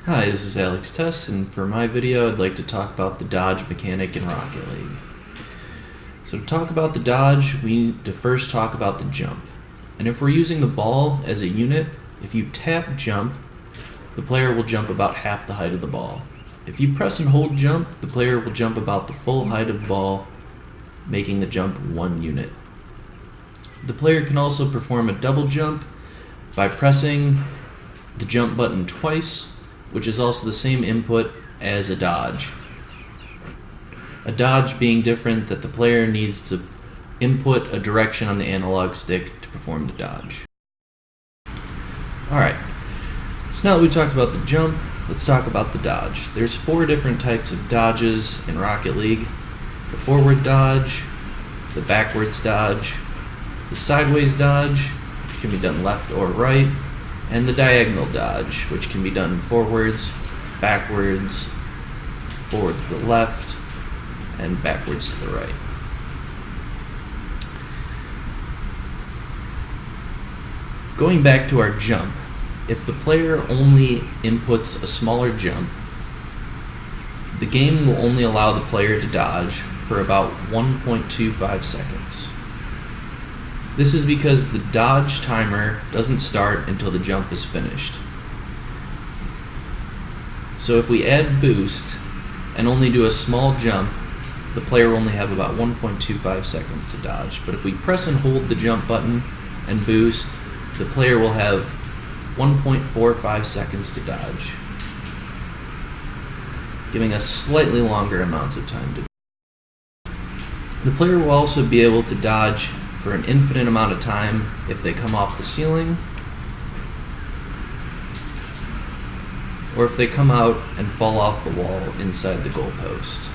Hi, this is Alex Tess, and for my video I'd like to talk about the dodge mechanic in Rocket League. So to talk about the dodge, we need to first talk about the jump. And if we're using the ball as a unit, if you tap jump, the player will jump about half the height of the ball. If you press and hold jump, the player will jump about the full height of the ball, making the jump one unit. The player can also perform a double jump by pressing the jump button twice, which is also the same input as a dodge. A dodge being different that the player needs to input a direction on the analog stick to perform the dodge. Alright, so now that we talked about the jump, let's talk about the dodge. There's 4 different types of dodges in Rocket League: the forward dodge, the backwards dodge, the sideways dodge, which can be done left or right, and the diagonal dodge, which can be done forwards, backwards, forward to the left, and backwards to the right. Going back to our jump, if the player only inputs a smaller jump, the game will only allow the player to dodge for about 1.25 seconds. This is because the dodge timer doesn't start until the jump is finished. So if we add boost and only do a small jump, the player will only have about 1.25 seconds to dodge. But if we press and hold the jump button and boost, the player will have 1.45 seconds to dodge, giving us slightly longer amounts of time to dodge. The player will also be able to dodge for an infinite amount of time if they come off the ceiling, or if they come out and fall off the wall inside the goalpost.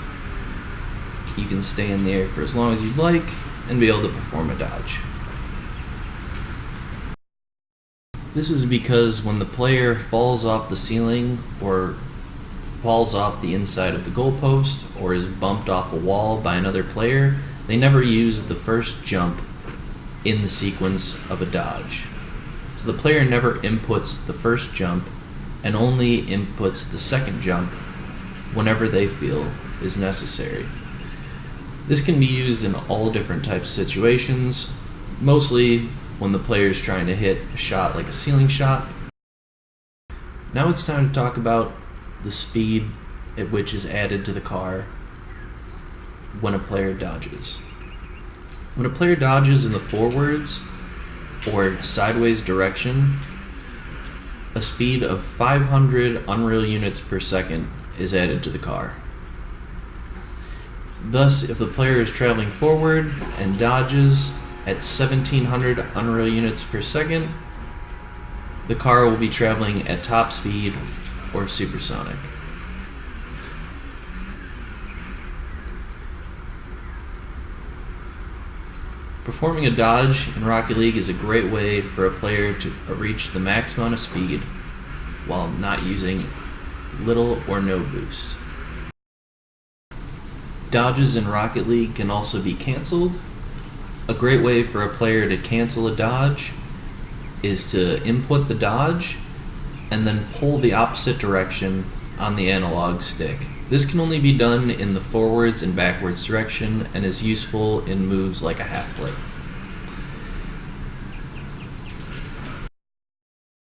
You can stay in the air for as long as you'd like and be able to perform a dodge. This is because when the player falls off the ceiling or falls off the inside of the goalpost or is bumped off a wall by another player, they never use the first jump in the sequence of a dodge. So the player never inputs the first jump and only inputs the second jump whenever they feel is necessary. This can be used in all different types of situations, mostly when the player is trying to hit a shot like a ceiling shot. Now it's time to talk about the speed at which is added to the car when a player dodges. When a player dodges in the forwards or sideways direction, a speed of 500 Unreal units per second is added to the car. Thus, if the player is traveling forward and dodges at 1700 Unreal units per second, the car will be traveling at top speed or supersonic. Performing a dodge in Rocket League is a great way for a player to reach the max amount of speed while not using little or no boost. Dodges in Rocket League can also be canceled. A great way for a player to cancel a dodge is to input the dodge and then pull the opposite direction on the analog stick. This can only be done in the forwards and backwards direction and is useful in moves like a half flip.